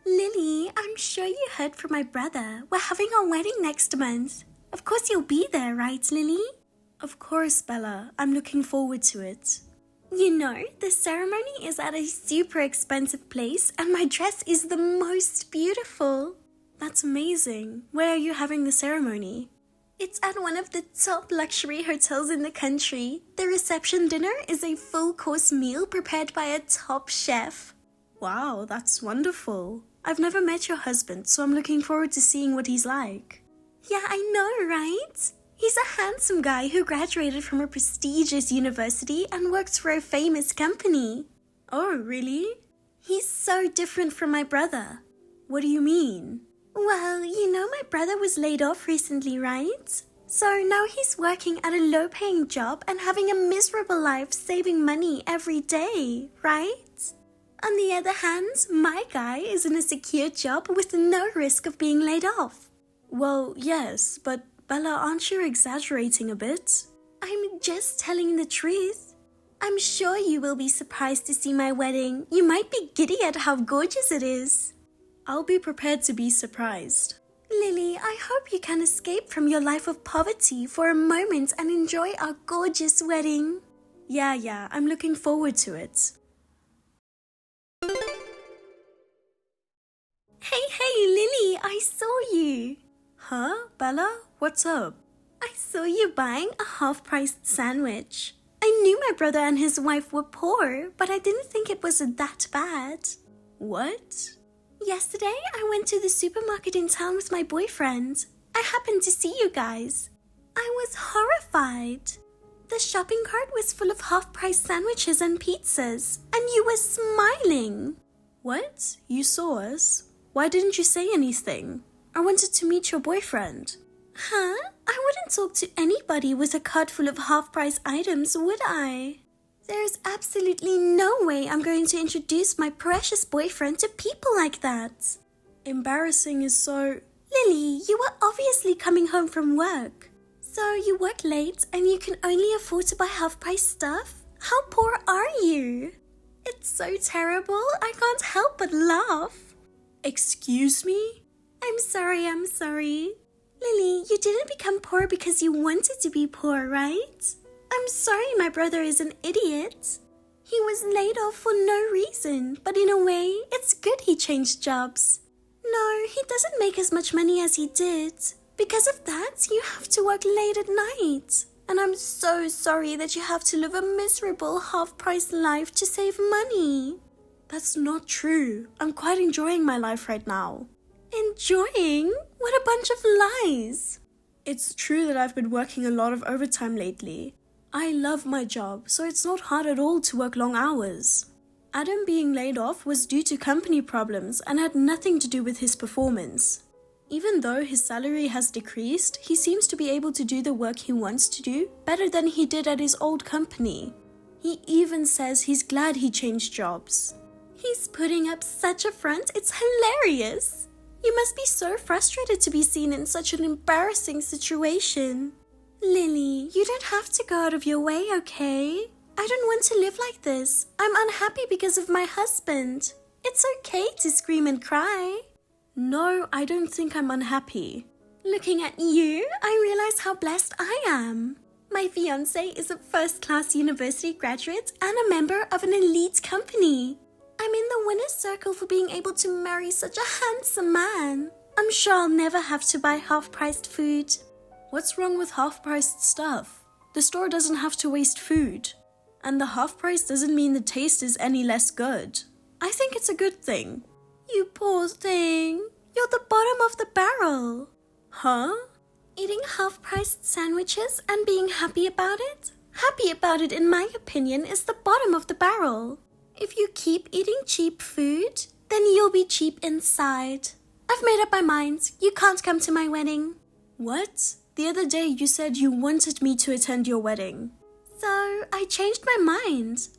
Lily, I'm sure you heard from my brother. We're having our wedding next month. Of course you'll be there, right, Lily? Of course, Bella. I'm looking forward to it. You know, the ceremony is at a super expensive place and my dress is the most beautiful. That's amazing. Where are you having the ceremony? It's at one of the top luxury hotels in the country. The reception dinner is a full-course meal prepared by a top chef. Wow, that's wonderful. I've never met your husband, so I'm looking forward to seeing what he's like. Yeah, I know, right? He's a handsome guy who graduated from a prestigious university and works for a famous company. Oh, really? He's so different from my brother. What do you mean? Well, you know my brother was laid off recently, right? So now he's working at a low-paying job and having a miserable life saving money every day, right? On the other hand, my guy is in a secure job with no risk of being laid off. Well, yes, but Bella, aren't you exaggerating a bit? I'm just telling the truth. I'm sure you will be surprised to see my wedding. You might be giddy at how gorgeous it is. I'll be prepared to be surprised. Lily, I hope you can escape from your life of poverty for a moment and enjoy our gorgeous wedding. Yeah, I'm looking forward to it. Hey, Lily, I saw you. Huh, Bella? What's up? I saw you buying a half-priced sandwich. I knew my brother and his wife were poor, but I didn't think it was that bad. What? Yesterday, I went to the supermarket in town with my boyfriend. I happened to see you guys. I was horrified. The shopping cart was full of half-priced sandwiches and pizzas, and you were smiling. What? You saw us? Why didn't you say anything? I wanted to meet your boyfriend. Huh? I wouldn't talk to anybody with a cart full of half-price items, would I? There's absolutely no way I'm going to introduce my precious boyfriend to people like that. Embarrassing is so... Lily, you were obviously coming home from work. So you work late and you can only afford to buy half-price stuff? How poor are you? It's so terrible, I can't help but laugh. Excuse me? I'm sorry. Lily, you didn't become poor because you wanted to be poor, right? I'm sorry my brother is an idiot. He was laid off for no reason, but in a way, it's good he changed jobs. No, he doesn't make as much money as he did. Because of that, you have to work late at night. And I'm so sorry that you have to live a miserable half-price life to save money. That's not true. I'm quite enjoying my life right now. Enjoying? What a bunch of lies. It's true that I've been working a lot of overtime lately. I love my job, so it's not hard at all to work long hours. Adam being laid off was due to company problems and had nothing to do with his performance. Even though his salary has decreased, he seems to be able to do the work he wants to do better than he did at his old company. He even says he's glad he changed jobs. He's putting up such a front, it's hilarious. You must be so frustrated to be seen in such an embarrassing situation. Lily, you don't have to go out of your way, okay? I don't want to live like this. I'm unhappy because of my husband. It's okay to scream and cry. No, I don't think I'm unhappy. Looking at you, I realize how blessed I am. My fiancé is a first-class university graduate and a member of an elite company. I'm in the winner's circle for being able to marry such a handsome man. I'm sure I'll never have to buy half-priced food. What's wrong with half-priced stuff? The store doesn't have to waste food. And the half price doesn't mean the taste is any less good. I think it's a good thing. You poor thing. You're the bottom of the barrel. Huh? Eating half-priced sandwiches and being happy about it? Happy about it, in my opinion, is the bottom of the barrel. If you keep eating cheap food, then you'll be cheap inside. I've made up my mind. You can't come to my wedding. What? The other day you said you wanted me to attend your wedding. So I changed my mind.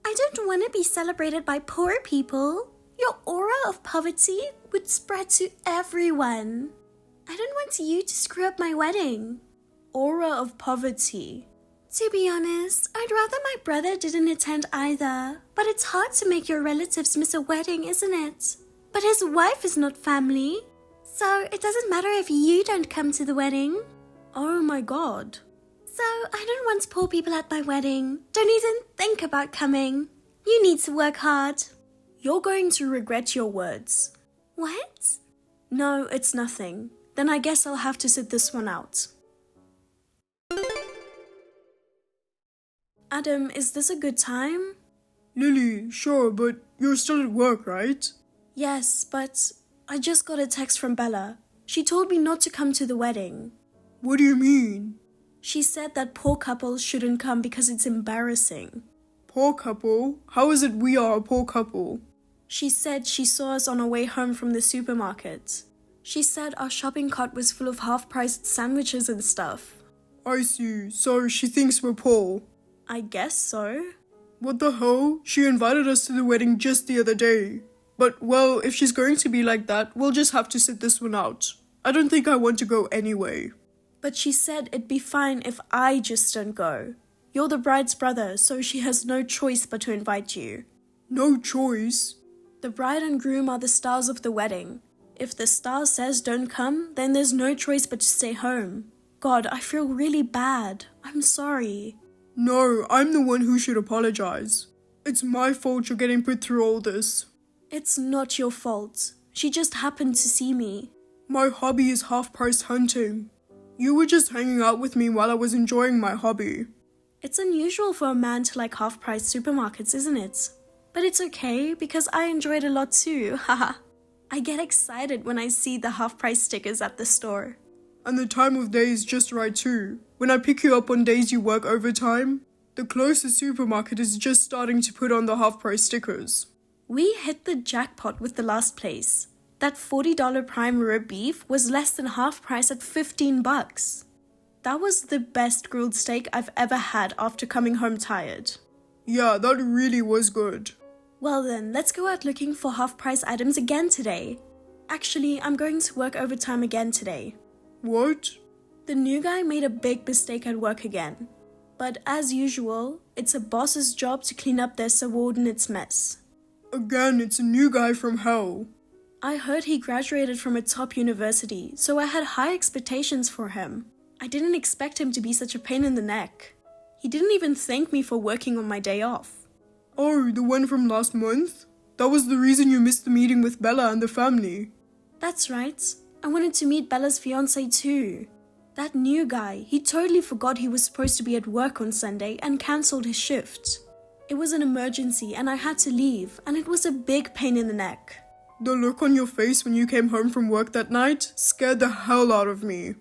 I don't want to be celebrated by poor people. Your aura of poverty would spread to everyone. I don't want you to screw up my wedding. Aura of poverty. To be honest, I'd rather my brother didn't attend either. But it's hard to make your relatives miss a wedding, isn't it? But his wife is not family. So it doesn't matter if you don't come to the wedding. Oh my god. So I don't want poor people at my wedding. Don't even think about coming. You need to work hard. You're going to regret your words. What? No, it's nothing. Then I guess I'll have to sit this one out. Adam, is this a good time? Lily, sure, but you're still at work, right? Yes, but I just got a text from Bella. She told me not to come to the wedding. What do you mean? She said that poor couples shouldn't come because it's embarrassing. Poor couple? How is it we are a poor couple? She said she saw us on our way home from the supermarket. She said our shopping cart was full of half-priced sandwiches and stuff. I see, so she thinks we're poor. I guess so. What the hell? She invited us to the wedding just the other day. But, well, if she's going to be like that, we'll just have to sit this one out. I don't think I want to go anyway. But she said it'd be fine if I just don't go. You're the bride's brother, so she has no choice but to invite you. No choice? The bride and groom are the stars of the wedding. If the star says don't come, then there's no choice but to stay home. God, I feel really bad. I'm sorry. No, I'm the one who should apologize. It's my fault you're getting put through all this. It's not your fault. She just happened to see me. My hobby is half-price hunting. You were just hanging out with me while I was enjoying my hobby. It's unusual for a man to like half-price supermarkets, isn't it? But it's okay, because I enjoy it a lot too, haha. I get excited when I see the half-price stickers at the store. And the time of day is just right too. When I pick you up on days you work overtime, the closest supermarket is just starting to put on the half-price stickers. We hit the jackpot with the last place. That $40 prime rib beef was less than half price at $15. That was the best grilled steak I've ever had after coming home tired. Yeah, that really was good. Well then, let's go out looking for half-price items again today. Actually, I'm going to work overtime again today. What? The new guy made a big mistake at work again. But as usual, it's a boss's job to clean up their subordinate's mess. Again, it's a new guy from hell. I heard he graduated from a top university, so I had high expectations for him. I didn't expect him to be such a pain in the neck. He didn't even thank me for working on my day off. Oh, the one from last month? That was the reason you missed the meeting with Bella and the family. That's right. I wanted to meet Bella's fiancé too. That new guy, he totally forgot he was supposed to be at work on Sunday and cancelled his shift. It was an emergency and I had to leave, and it was a big pain in the neck. The look on your face when you came home from work that night scared the hell out of me.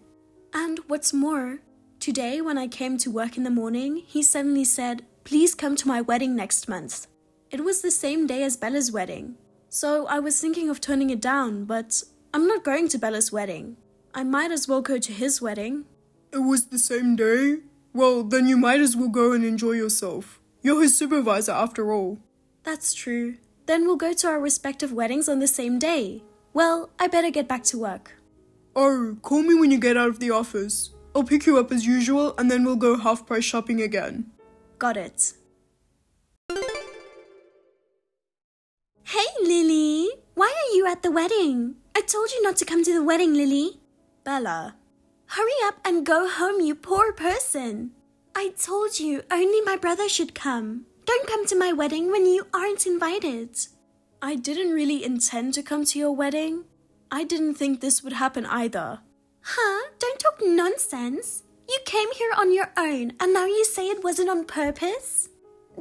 And what's more, today when I came to work in the morning, he suddenly said, "Please come to my wedding next month." It was the same day as Bella's wedding. So I was thinking of turning it down, but I'm not going to Bella's wedding. I might as well go to his wedding. It was the same day? Well, then you might as well go and enjoy yourself. You're his supervisor after all. That's true. Then we'll go to our respective weddings on the same day. Well, I better get back to work. Oh, call me when you get out of the office. I'll pick you up as usual and then we'll go half-price shopping again. Got it. Hey, Lily. Why are you at the wedding? I told you not to come to the wedding, Lily. Bella. Hurry up and go home, you poor person. I told you only my brother should come. Don't come to my wedding when you aren't invited. I didn't really intend to come to your wedding. I didn't think this would happen either. Huh? Don't talk nonsense. You came here on your own and now you say it wasn't on purpose?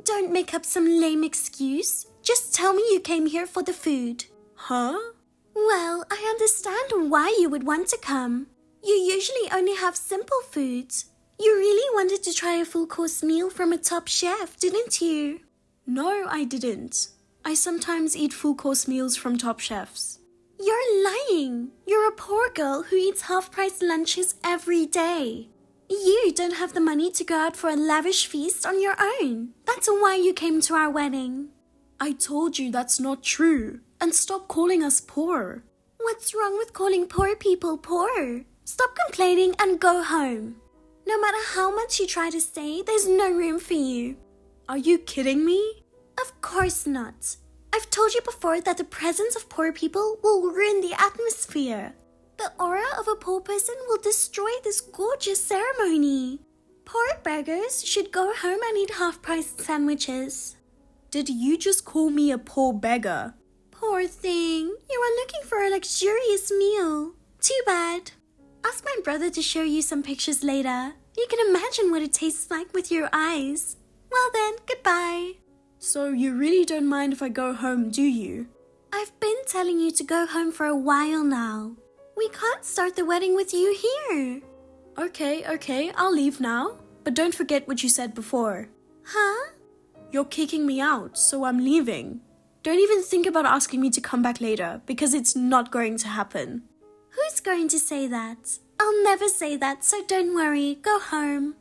Don't make up some lame excuse. Just tell me you came here for the food. Huh? Well, I understand why you would want to come. You usually only have simple foods. You really wanted to try a full-course meal from a top chef, didn't you? No, I didn't. I sometimes eat full-course meals from top chefs. You're lying. You're a poor girl who eats half-price lunches every day. You don't have the money to go out for a lavish feast on your own. That's why you came to our wedding. I told you that's not true. And stop calling us poor. What's wrong with calling poor people poor? Stop complaining and go home. No matter how much you try to stay, there's no room for you. Are you kidding me? Of course not. I've told you before that the presence of poor people will ruin the atmosphere. The aura of a poor person will destroy this gorgeous ceremony. Poor beggars should go home and eat half-priced sandwiches. Did you just call me a poor beggar? Poor thing, you are looking for a luxurious meal. Too bad. Ask my brother to show you some pictures later. You can imagine what it tastes like with your eyes. Well then, goodbye. So you really don't mind if I go home, do you? I've been telling you to go home for a while now. We can't start the wedding with you here. Okay, I'll leave now. But don't forget what you said before. Huh? You're kicking me out, so I'm leaving. Don't even think about asking me to come back later, because it's not going to happen. Who's going to say that? I'll never say that, so don't worry. Go home.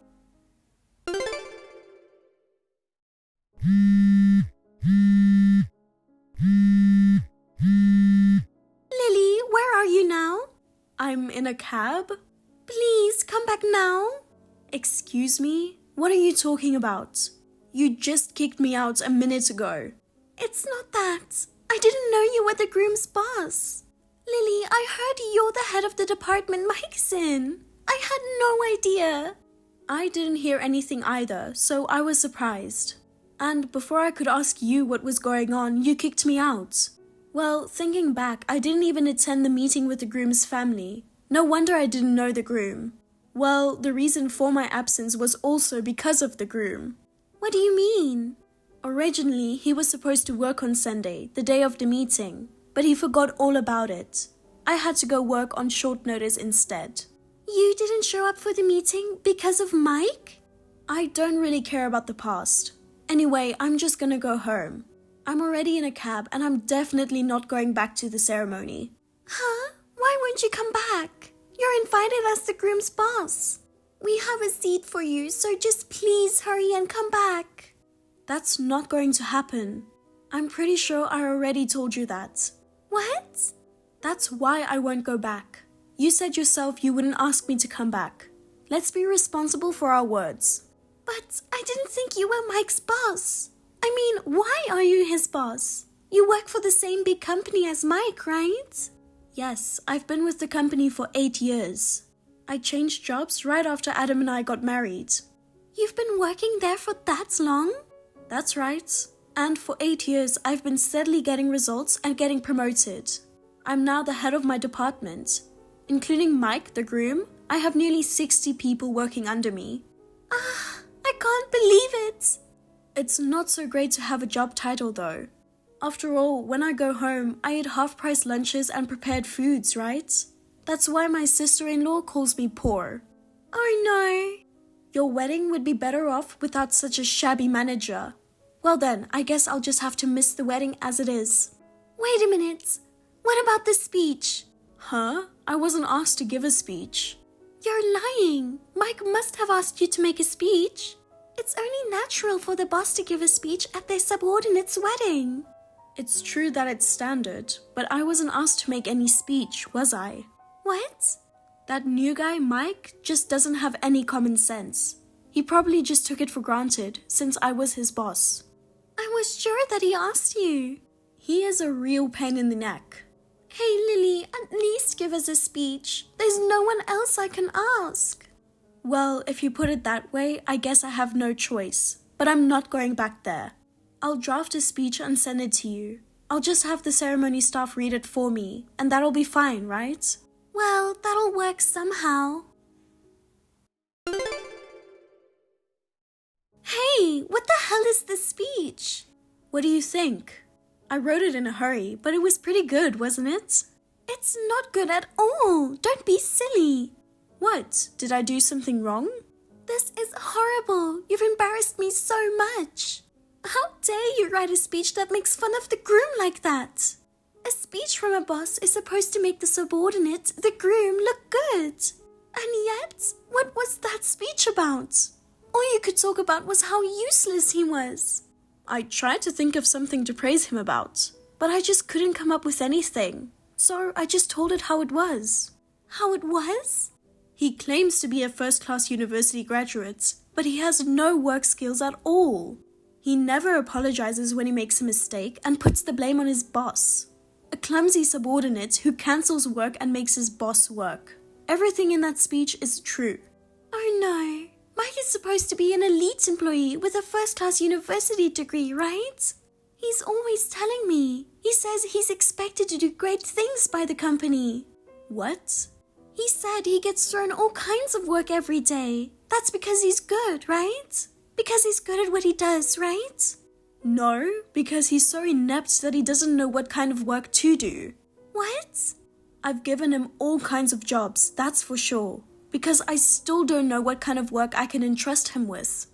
Lily, where are you now? I'm in a cab? Please, come back now. Excuse me? What are you talking about? You just kicked me out a minute ago. It's not that. I didn't know you were the groom's boss. Lily, I heard you're the head of the department Mike's in. I had no idea. I didn't hear anything either, so I was surprised. And before I could ask you what was going on, you kicked me out. Well, thinking back, I didn't even attend the meeting with the groom's family. No wonder I didn't know the groom. Well, the reason for my absence was also because of the groom. What do you mean? Originally, he was supposed to work on Sunday, the day of the meeting, but he forgot all about it. I had to go work on short notice instead. You didn't show up for the meeting because of Mike? I don't really care about the past. Anyway, I'm just gonna go home. I'm already in a cab and I'm definitely not going back to the ceremony. Huh? Why won't you come back? You're invited as the groom's boss. We have a seat for you, so just please hurry and come back. That's not going to happen. I'm pretty sure I already told you that. What? That's why I won't go back. You said yourself you wouldn't ask me to come back. Let's be responsible for our words. But I didn't think you were Mike's boss. I mean, why are you his boss? You work for the same big company as Mike, right? Yes, I've been with the company for 8 years. I changed jobs right after Adam and I got married. You've been working there for that long? That's right. And for 8 years, I've been steadily getting results and getting promoted. I'm now the head of my department. Including Mike, the groom, I have nearly 60 people working under me. I can't believe it. It's not so great to have a job title though. After all, when I go home, I eat half-price lunches and prepared foods, right? That's why my sister-in-law calls me poor. Oh no. Your wedding would be better off without such a shabby manager. Well then, I guess I'll just have to miss the wedding as it is. Wait a minute. What about the speech? Huh? I wasn't asked to give a speech. You're lying. Mike must have asked you to make a speech. It's only natural for the boss to give a speech at their subordinate's wedding. It's true that it's standard, but I wasn't asked to make any speech, was I? What? That new guy, Mike, just doesn't have any common sense. He probably just took it for granted, since I was his boss. I was sure that he asked you. He is a real pain in the neck. Hey Lily, at least give us a speech. There's no one else I can ask. Well, if you put it that way, I guess I have no choice. But I'm not going back there. I'll draft a speech and send it to you. I'll just have the ceremony staff read it for me, and that'll be fine, right? Well, that'll work somehow. Hey, what the hell is this speech? What do you think? I wrote it in a hurry, but it was pretty good, wasn't it? It's not good at all. Don't be silly. What? Did I do something wrong? This is horrible. You've embarrassed me so much. How dare you write a speech that makes fun of the groom like that? A speech from a boss is supposed to make the subordinate, the groom, look good. And yet, what was that speech about? All you could talk about was how useless he was. I tried to think of something to praise him about, but I just couldn't come up with anything. So I just told it how it was. How it was? He claims to be a first-class university graduate, but he has no work skills at all. He never apologizes when he makes a mistake and puts the blame on his boss. A clumsy subordinate who cancels work and makes his boss work. Everything in that speech is true. Oh no, Mike is supposed to be an elite employee with a first-class university degree, right? He's always telling me. He says he's expected to do great things by the company. What? He said he gets thrown all kinds of work every day. That's because he's good, right? Because he's good at what he does, right? No, because he's so inept that he doesn't know what kind of work to do. What? I've given him all kinds of jobs, that's for sure, because I still don't know what kind of work I can entrust him with.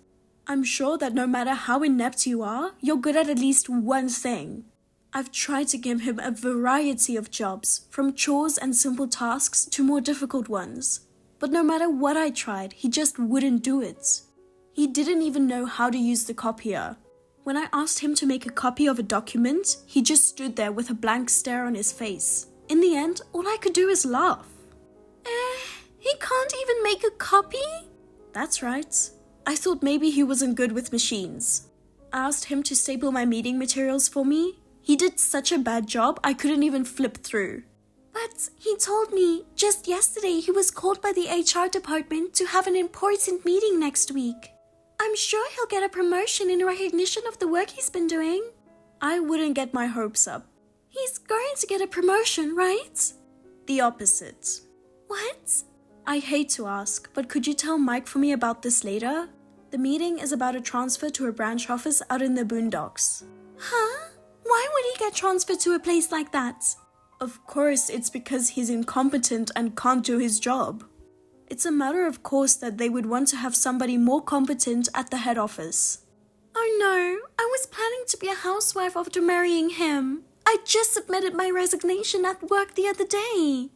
I'm sure that no matter how inept you are, you're good at least one thing. I've tried to give him a variety of jobs, from chores and simple tasks to more difficult ones. But no matter what I tried, he just wouldn't do it. He didn't even know how to use the copier. When I asked him to make a copy of a document, he just stood there with a blank stare on his face. In the end, all I could do is laugh. He can't even make a copy? That's right. I thought maybe he wasn't good with machines. I asked him to staple my meeting materials for me. He did such a bad job, I couldn't even flip through. But he told me just yesterday he was called by the HR department to have an important meeting next week. I'm sure he'll get a promotion in recognition of the work he's been doing. I wouldn't get my hopes up. He's going to get a promotion, right? The opposite. What? I hate to ask, but could you tell Mike for me about this later? The meeting is about a transfer to a branch office out in the boondocks. Huh? Why would he get transferred to a place like that? Of course, it's because he's incompetent and can't do his job. It's a matter of course that they would want to have somebody more competent at the head office. Oh no, I was planning to be a housewife after marrying him. I just submitted my resignation at work the other day.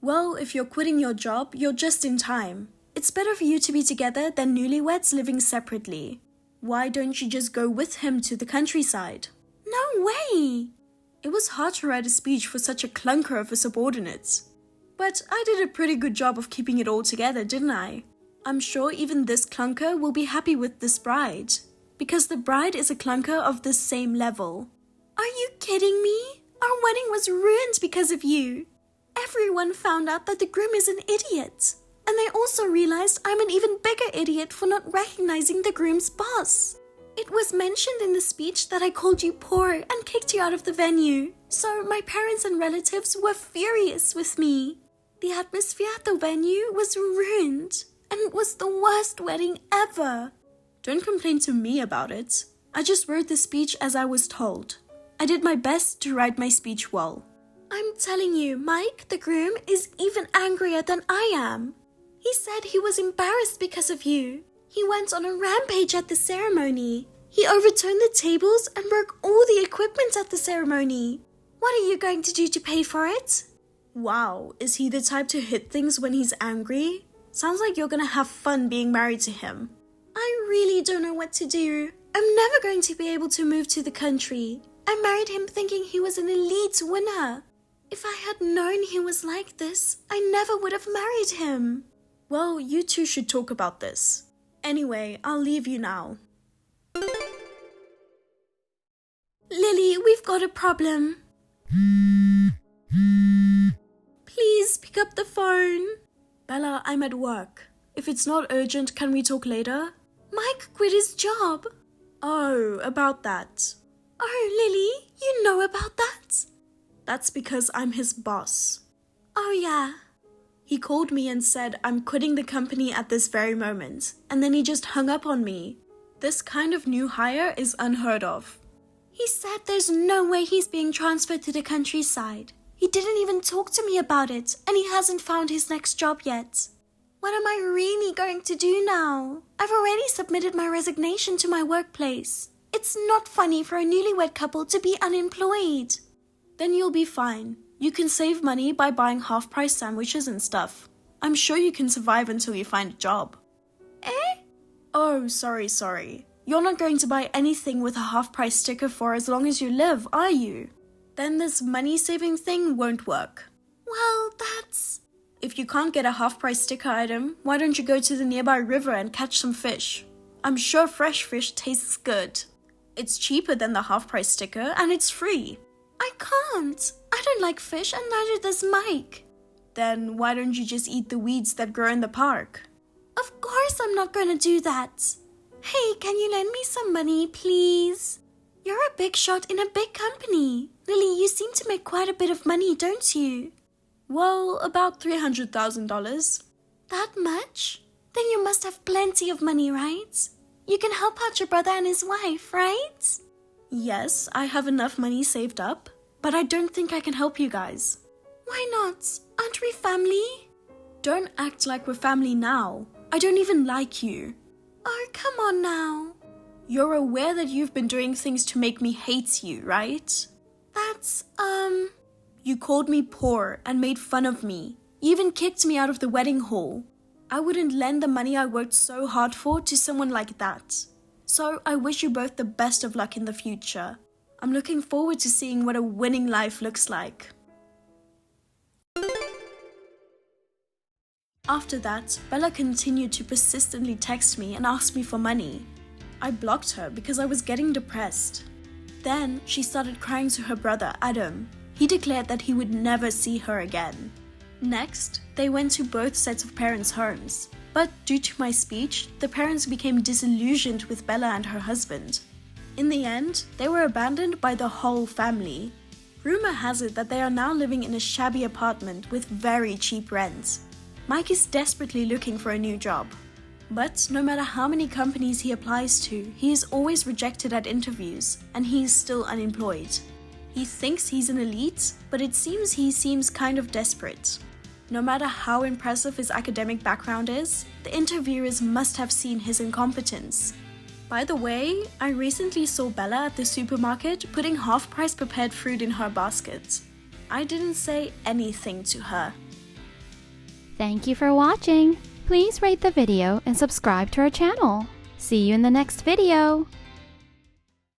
Well, if you're quitting your job, you're just in time. It's better for you to be together than newlyweds living separately. Why don't you just go with him to the countryside? No way! It was hard to write a speech for such a clunker of a subordinate. But I did a pretty good job of keeping it all together, didn't I? I'm sure even this clunker will be happy with this bride. Because the bride is a clunker of the same level. Are you kidding me? Our wedding was ruined because of you. Everyone found out that the groom is an idiot. And they also realized I'm an even bigger idiot for not recognizing the groom's boss. It was mentioned in the speech that I called you poor and kicked you out of the venue. So my parents and relatives were furious with me. The atmosphere at the venue was ruined. And it was the worst wedding ever. Don't complain to me about it. I just wrote the speech as I was told. I did my best to write my speech well. I'm telling you, Mike, the groom, is even angrier than I am. He said he was embarrassed because of you. He went on a rampage at the ceremony. He overturned the tables and broke all the equipment at the ceremony. What are you going to do to pay for it? Wow, is he the type to hit things when he's angry? Sounds like you're gonna have fun being married to him. I really don't know what to do. I'm never going to be able to move to the country. I married him thinking he was an elite winner. If I had known he was like this, I never would have married him. Well, you two should talk about this. Anyway, I'll leave you now. Lily, we've got a problem. Please pick up the phone. Bella, I'm at work. If it's not urgent, can we talk later? Mike quit his job. Oh, about that. Oh, Lily, you know about that? That's because I'm his boss. Oh, yeah. He called me and said I'm quitting the company at this very moment, and then he just hung up on me. This kind of new hire is unheard of. He said there's no way he's being transferred to the countryside. He didn't even talk to me about it, and he hasn't found his next job yet. What am I really going to do now? I've already submitted my resignation to my workplace. It's not funny for a newlywed couple to be unemployed. Then you'll be fine. You can save money by buying half-price sandwiches and stuff. I'm sure you can survive until you find a job. Eh? Oh, sorry. You're not going to buy anything with a half-price sticker for as long as you live, are you? Then this money-saving thing won't work. Well, that's... If you can't get a half-price sticker item, why don't you go to the nearby river and catch some fish? I'm sure fresh fish tastes good. It's cheaper than the half-price sticker and it's free. I can't. I don't like fish and neither does Mike. Then why don't you just eat the weeds that grow in the park? Of course I'm not gonna do that. Hey, can you lend me some money, please? You're a big shot in a big company. Lily, you seem to make quite a bit of money, don't you? Well, about $300,000. That much? Then you must have plenty of money, right? You can help out your brother and his wife, right? Yes, I have enough money saved up, but I don't think I can help you guys. Why not? Aren't we family? Don't act like we're family now. I don't even like you. Oh, come on now. You're aware that you've been doing things to make me hate you, right? That's, You called me poor and made fun of me. You even kicked me out of the wedding hall. I wouldn't lend the money I worked so hard for to someone like that. So I wish you both the best of luck in the future. I'm looking forward to seeing what a winning life looks like. After that, Bella continued to persistently text me and ask me for money. I blocked her because I was getting depressed. Then she started crying to her brother, Adam. He declared that he would never see her again. Next, they went to both sets of parents' homes. But due to my speech, the parents became disillusioned with Bella and her husband. In the end, they were abandoned by the whole family. Rumor has it that they are now living in a shabby apartment with very cheap rent. Mike is desperately looking for a new job. But no matter how many companies he applies to, he is always rejected at interviews, and he is still unemployed. He thinks he's an elite, but it seems he seems kind of desperate. No matter how impressive his academic background is, the interviewers must have seen his incompetence. By the way, I recently saw Bella at the supermarket putting half-price prepared fruit in her basket. I didn't say anything to her. Thank you for watching. Please rate the video and subscribe to our channel. See you in the next video.